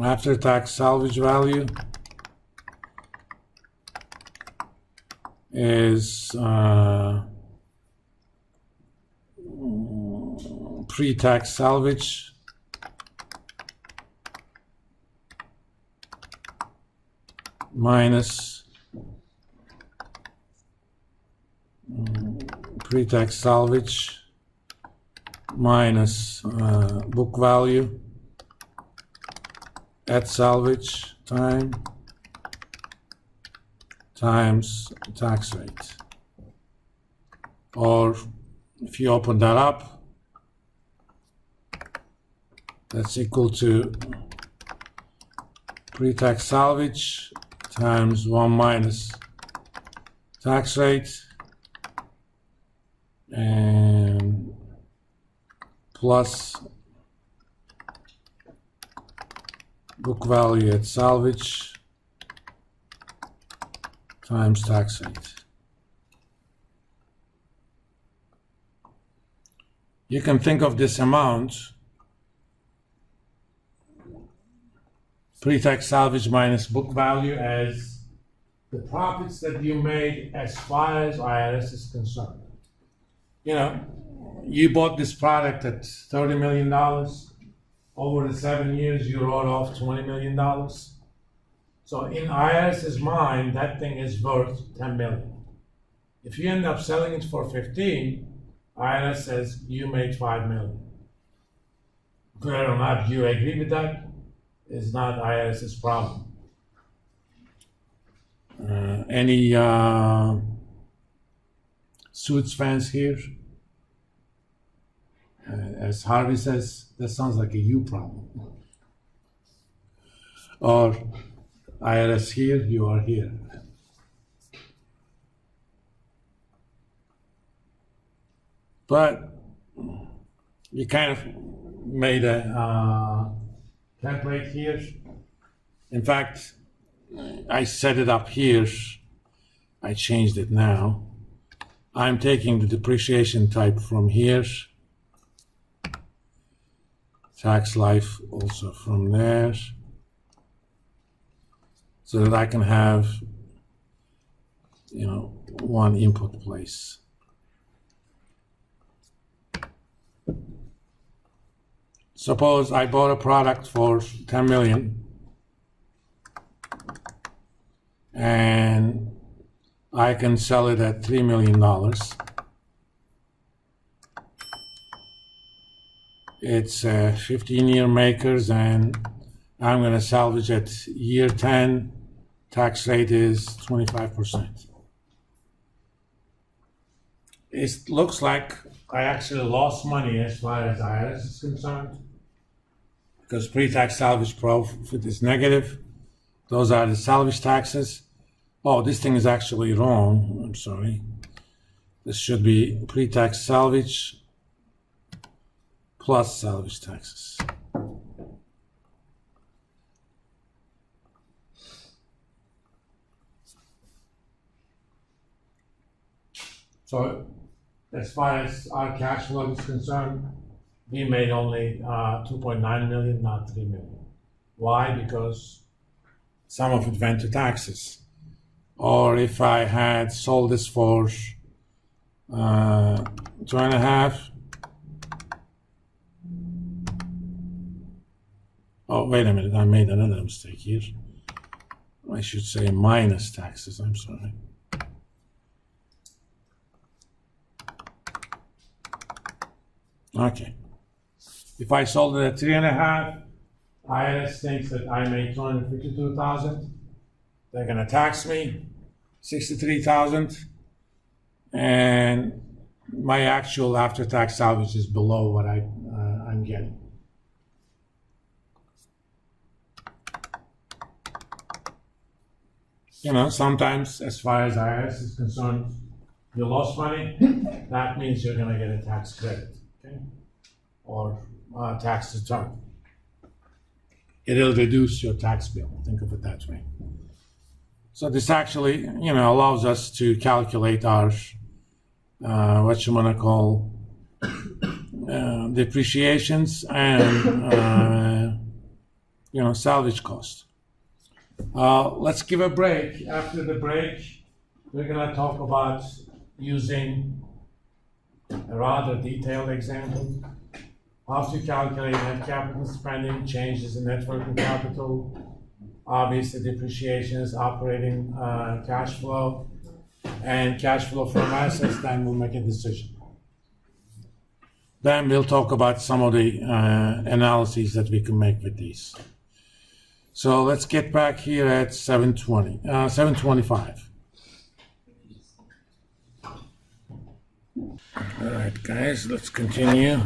after-tax salvage value is pre-tax salvage minus pre-tax salvage minus book value at salvage time times tax rate. Or if you open that up, that's equal to pre-tax salvage times 1 minus tax rate and plus book value at salvage times tax rate. You can think of this amount, pre-tax salvage minus book value, as the profits that you made as far as IRS is concerned. You know, you bought this product at $30 million. Over the 7 years, you wrote off $20 million. So in IRS's mind, that thing is worth $10 million. If you end up selling it for 15, IRS says you made $5 million. Whether or not you agree with that is not IRS's problem. Any Suits fans here? As Harvey says, that sounds like a you problem. Or IRS here, you are here. But you kind of made a template here. In fact, I set it up here. I changed it now. I'm taking the depreciation type from here. Tax life also from there. So that I can have, you know, one input place. Suppose I bought a product for 10 million and I can sell it at $3 million. It's 15-year makers and I'm going to salvage at year 10. Tax rate is 25%. It looks like I actually lost money as far as IRS is concerned because pre-tax salvage profit is negative. Those are the salvage taxes. Oh, this thing is actually wrong. I'm sorry. This should be pre-tax salvage plus salvage taxes. So as far as our cash flow is concerned, we made only 2.9 million, not 3 million. Why? Because some of it went to taxes. Or if I had sold this for 2.5. Oh, wait a minute, I made another mistake here. I should say minus taxes, I'm sorry. Okay. If I sold it at 3.5, IRS thinks that I made $252,000. They're going to tax me $63,000, and my actual after-tax salvage is below what I'm getting. You know, sometimes, as far as IRS is concerned, you lost money. That means you're going to get a tax credit. Okay. Or tax return. It'll reduce your tax bill. Think of it that way. So this actually, you know, allows us to calculate our what you want to call depreciations and salvage cost. Let's give a break. After the break, we're gonna talk about using a rather detailed example, how to calculate net capital spending, changes in net working capital, obviously depreciations, operating cash flow, and cash flow from assets, then we'll make a decision. Then we'll talk about some of the analyses that we can make with these. So let's get back here at 725. All right, guys, let's continue.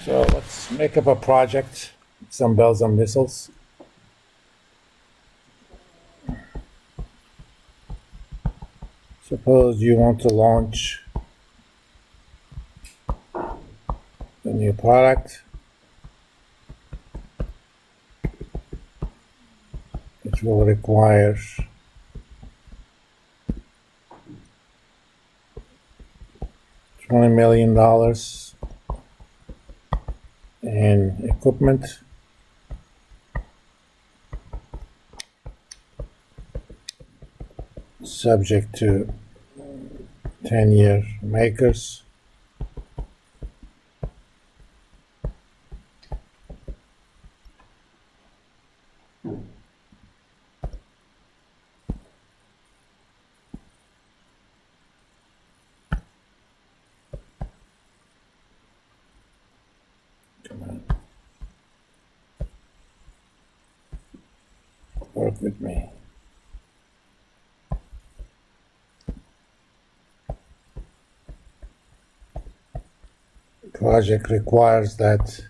So let's make up a project, some bells and whistles. Suppose you want to launch a new product, which will require $20 million in equipment, subject to 10-year makers. Come on. Work with me. Project requires that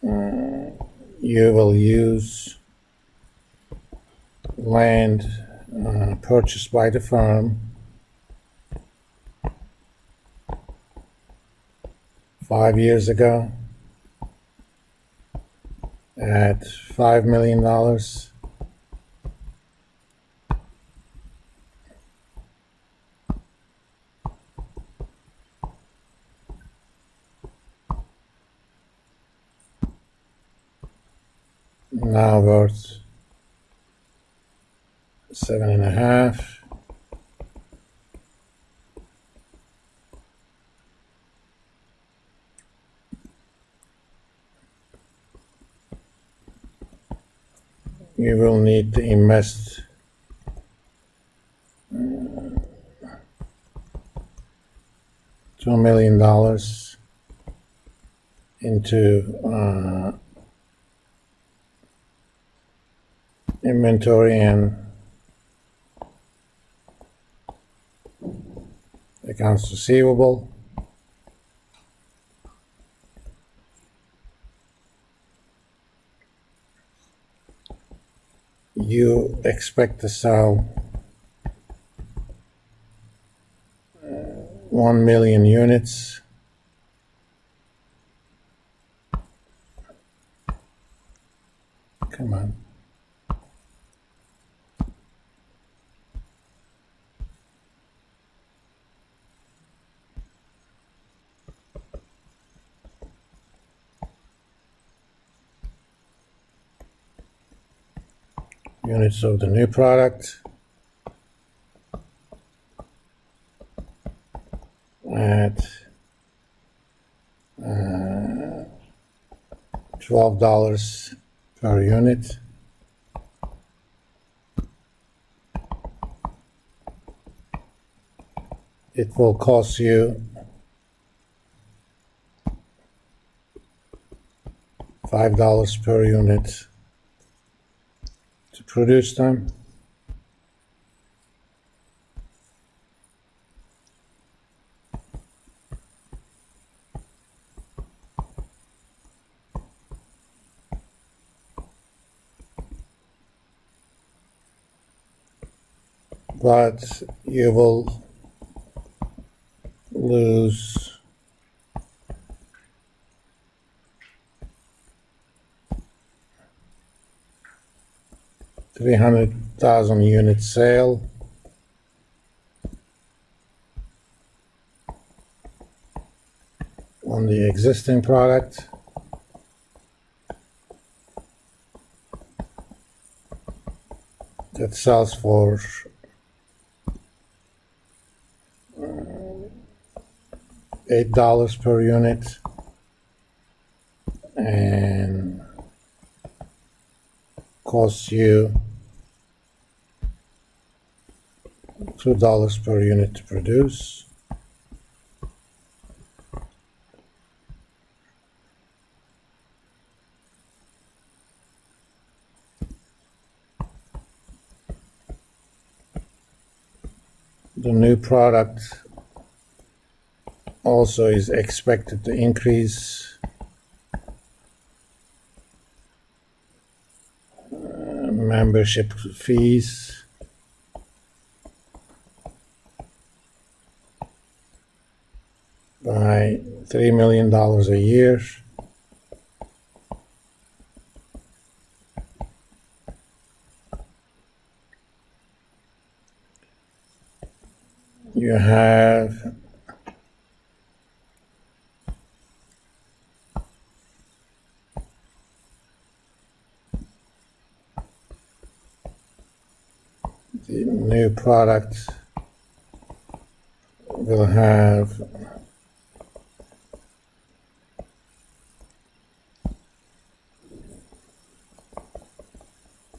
you will use land purchased by the firm 5 years ago at $5 million. Now worth 7.5. You will need to invest $2 million into inventory and accounts receivable. You expect to sell 1 million units. Come on. Units of the new product at $12 per unit. It will cost you $5 per unit to produce them. But you will lose $300,000 unit sale on the existing product. that sells for $8 per unit and costs you $2 per unit to produce. The new product also is expected to increase membership fees by $3 million a year. You have the new product will have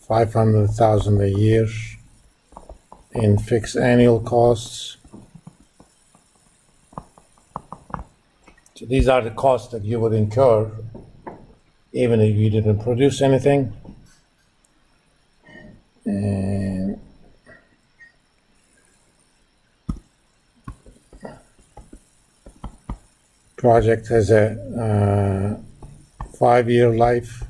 $500,000 a year in fixed annual costs. So these are the costs that you would incur even if you didn't produce anything. And project has a 5-year life.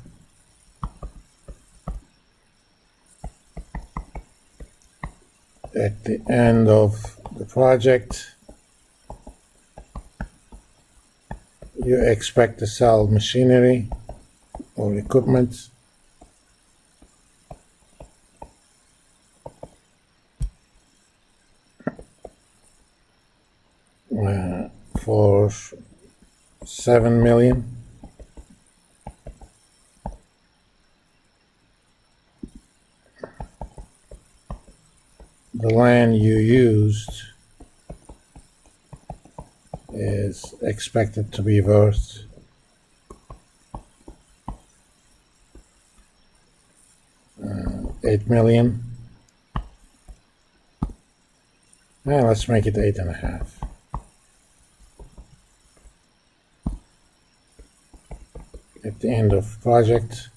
At the end of the project, you expect to sell machinery or equipment for $7 million. The land you used is expected to be worth $8 million. Let's make it 8.5. At the end of project,